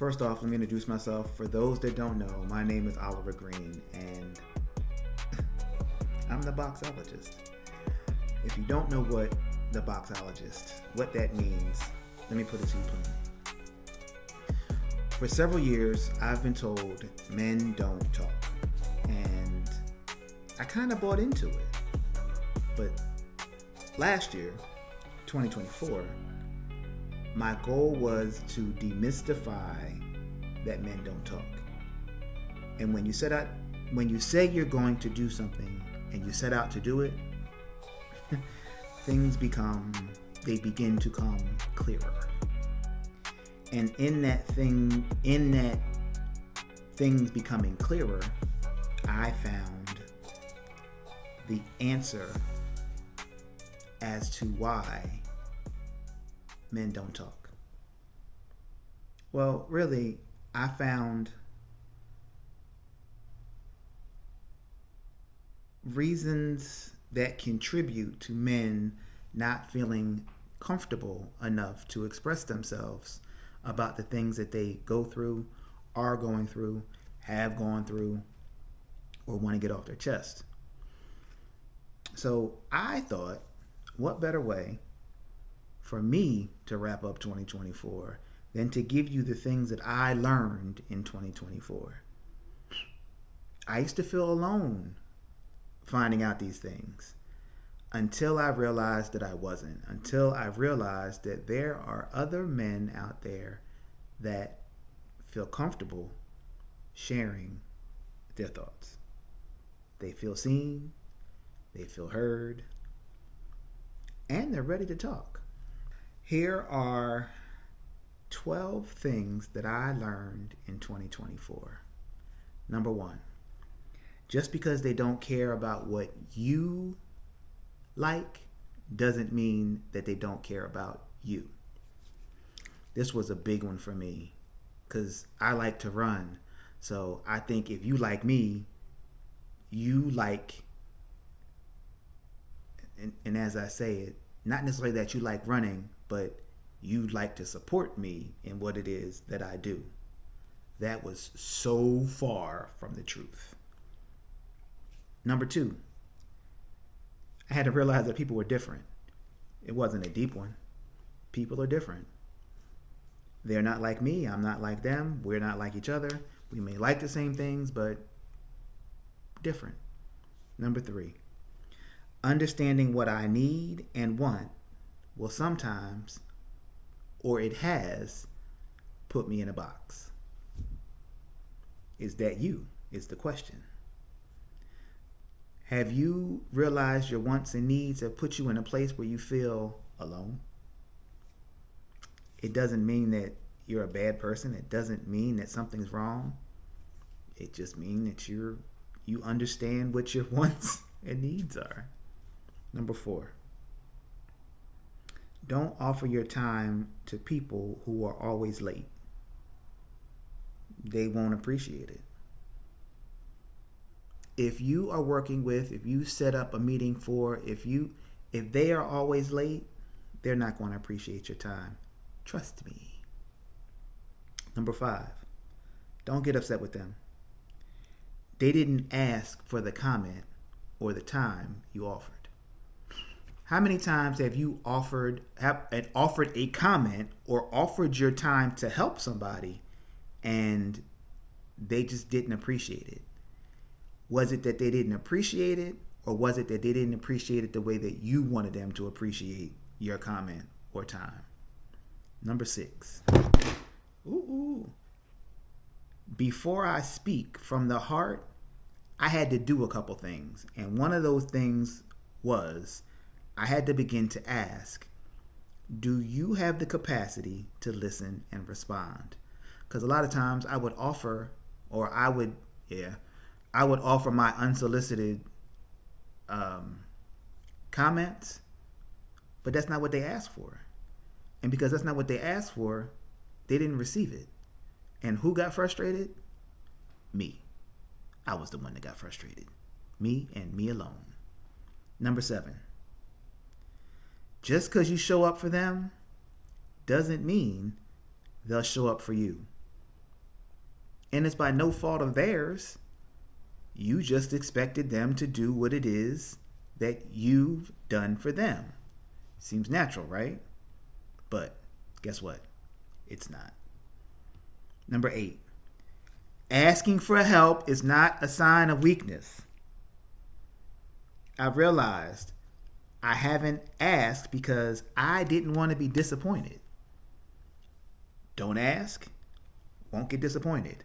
First off, let me introduce myself. For those that don't know, my name is Oliver Green, and I'm the boxologist. If you don't know what the boxologist, what that means, let me put it to you plainly. For several years, I've been told men don't talk, and I kind of bought into it. But last year, 2024, my goal was to demystify that men don't talk. And when you say you're going to do something and you set out to do it, things begin to come clearer. And in that things becoming clearer, I found the answer as to why men don't talk. Well, really, I found reasons that contribute to men not feeling comfortable enough to express themselves about the things that they go through, are going through, have gone through, or want to get off their chest. So I thought, what better way for me to wrap up 2024 than to give you the things that I learned in 2024. I used to feel alone finding out these things until I realized that I wasn't, until I realized that there are other men out there that feel comfortable sharing their thoughts. They feel seen, they feel heard, and they're ready to talk. Here are 12 things that I learned in 2024. Number one, just because they don't care about what you like doesn't mean that they don't care about you. This was a big one for me because I like to run. So I think if you like me, you like, and as I say it, not necessarily that you like running, but you like to support me in what it is that I do. That was so far from the truth. Number two, I had to realize that people were different. It wasn't a deep one. People are different. They're not like me. I'm not like them. We're not like each other. We may like the same things, but different. Number three, understanding what I need and want will sometimes, or it has, put me in a box. Is that you? Is the question. Have you realized your wants and needs have put you in a place where you feel alone? It doesn't mean that you're a bad person. It doesn't mean that something's wrong. It just means that you understand what your wants and needs are. Number four, don't offer your time to people who are always late. They won't appreciate it. If you are working with, if you set up a meeting for, if they are always late, they're not going to appreciate your time. Trust me. Number five, don't get upset with them. They didn't ask for the comment or the time you offered. How many times have you offered a comment or offered your time to help somebody and they just didn't appreciate it? Was it that they didn't appreciate it, or was it that they didn't appreciate it the way that you wanted them to appreciate your comment or time? Number six. Before I speak from the heart, I had to do a couple things. And one of those things was I had to begin to ask, do you have the capacity to listen and respond? Because a lot of times I would offer my unsolicited comments, but that's not what they asked for. And because that's not what they asked for, they didn't receive it. And who got frustrated? Me. I was the one that got frustrated. Me and me alone. Number 7. Just because you show up for them doesn't mean they'll show up for you. And it's by no fault of theirs. You just expected them to do what it is that you've done for them. Seems natural, right? But guess what? It's not. Number 8. Asking for help is not a sign of weakness. I've realized I haven't asked because I didn't want to be disappointed. Don't ask, won't get disappointed.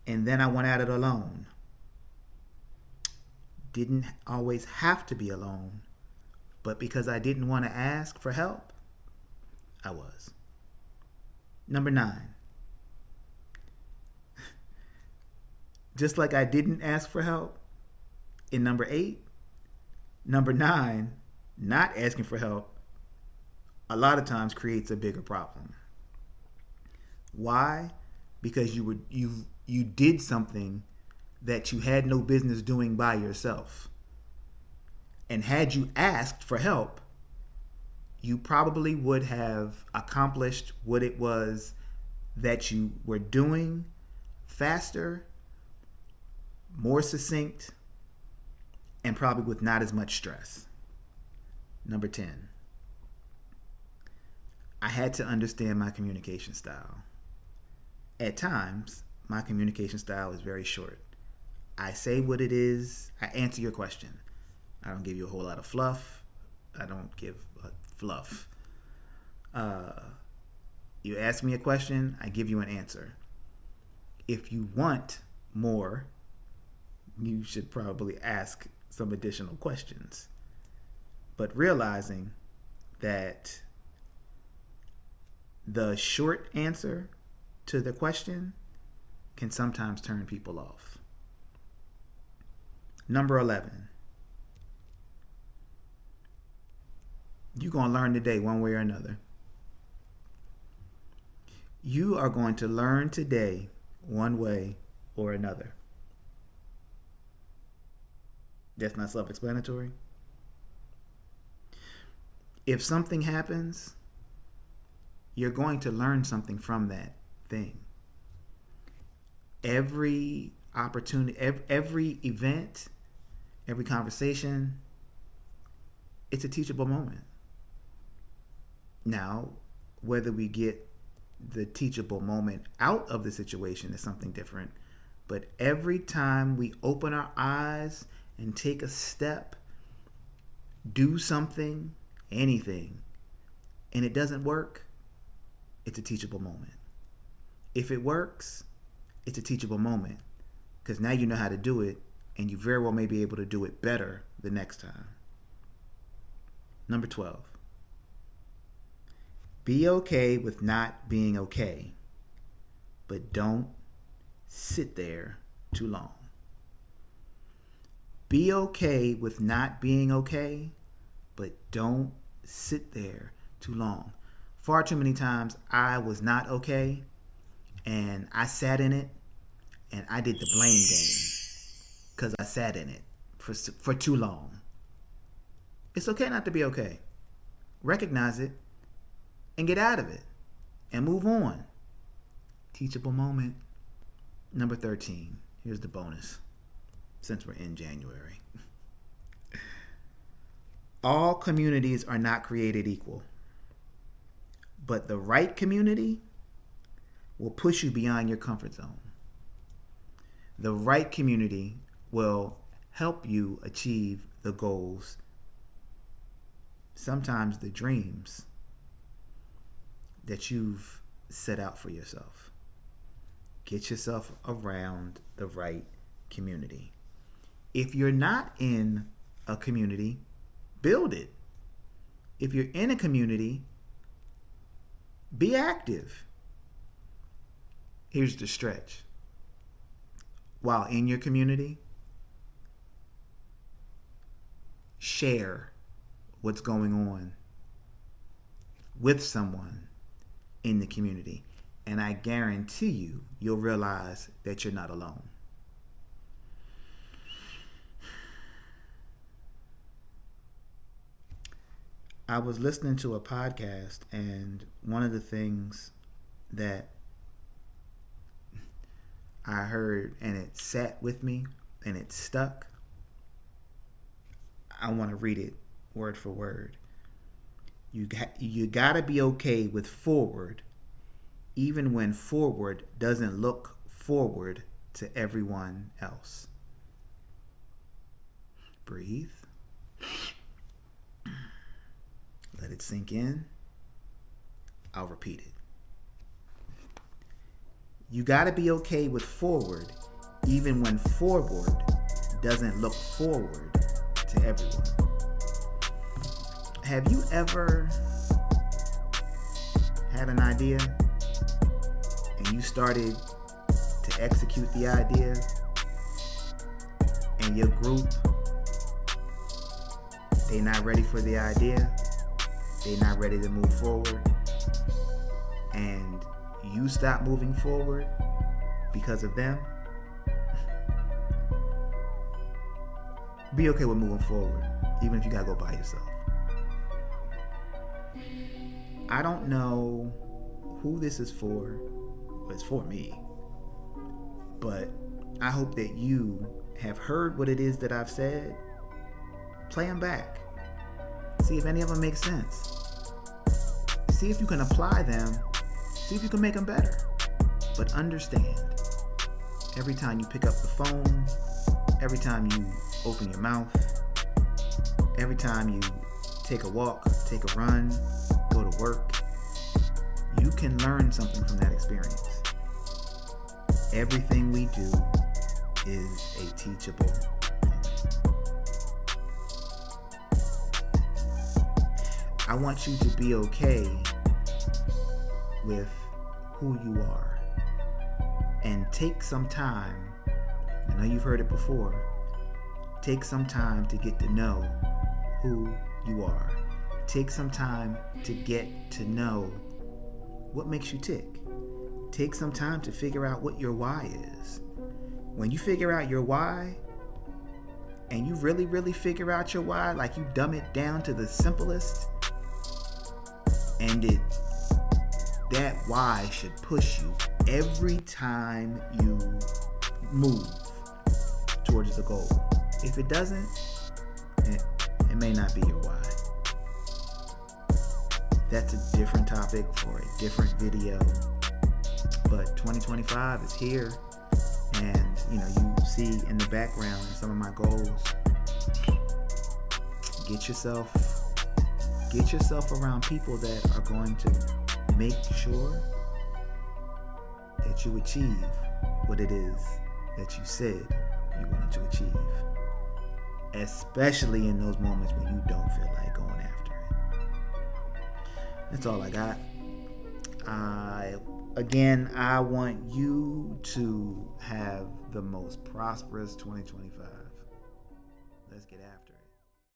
And then I went at it alone. Didn't always have to be alone, but because I didn't want to ask for help, I was. Number 9. Just like I didn't ask for help in number 8, number 9, not asking for help, a lot of times creates a bigger problem. Why? Because you did something that you had no business doing by yourself. And had you asked for help, you probably would have accomplished what it was that you were doing faster, more succinct, and probably with not as much stress. Number 10. I had to understand my communication style. At times, my communication style is very short. I say what it is. I answer your question. I don't give you a whole lot of fluff. I don't give fluff. You ask me a question, I give you an answer. If you want more, you should probably ask some additional questions. But realizing that the short answer to the question can sometimes turn people off. Number 11. You're going to learn today one way or another. You are going to learn today one way or another. That's not self-explanatory. If something happens, you're going to learn something from that thing. Every opportunity, every event, every conversation, it's a teachable moment. Now, whether we get the teachable moment out of the situation is something different. But every time we open our eyes and take a step, do something, anything, and it doesn't work, it's a teachable moment. If it works, it's a teachable moment because now you know how to do it and you very well may be able to do it better the next time. Number 12. Be okay with not being okay, but don't sit there too long. Be okay with not being okay, but don't sit there too long. Far too many times I was not okay and I sat in it and I did the blame game because I sat in it for too long. It's okay not to be okay. Recognize it and get out of it and move on. Teachable moment. Number 13. Here's the bonus since we're in January. All communities are not created equal, but the right community will push you beyond your comfort zone. The right community will help you achieve the goals, sometimes the dreams that you've set out for yourself. Get yourself around the right community. If you're not in a community, build it. If you're in a community, be active. Here's the stretch. While in your community, share what's going on with someone in the community. And I guarantee you'll realize that you're not alone. I was listening to a podcast, and one of the things that I heard and it sat with me and it stuck. I want to read it word for word. You got to be okay with forward, even when forward doesn't look forward to everyone else. Breathe. Let it sink in. I'll repeat it. You got to be okay with forward, even when forward doesn't look forward to everyone. Have you ever had an idea and you started to execute the idea and your group, they not ready for the idea, they not ready to move forward, and you stop moving forward because of them? Be okay with moving forward, even if you gotta go by yourself. I don't know who this is for, but it's for me. But I hope that you have heard what it is that I've said. Play them back. See if any of them make sense. See if you can apply them. See if you can make them better. But understand, every time you pick up the phone, every time you open your mouth, every time you take a walk, take a run, go to work, you can learn something from that experience. Everything we do is a teachable moment. I want you to be okay with who you are and take some time. I know you've heard it before. Take some time to get to know who you are. Take some time to get to know what makes you tick. Take some time to figure out what your why is. When you figure out your why, and you really, really figure out your why, like you dumb it down to the simplest, and that why should push you every time you move towards the goal. If it doesn't, it may not be your why. That's a different topic for a different video. But 2025 is here, and you see in the background some of my goals. Get yourself around people that are going to make sure that you achieve what it is that you said you wanted to achieve, especially in those moments when you don't feel like going after it. That's all I got. Again, I want you to have the most prosperous 2025. Let's get after it.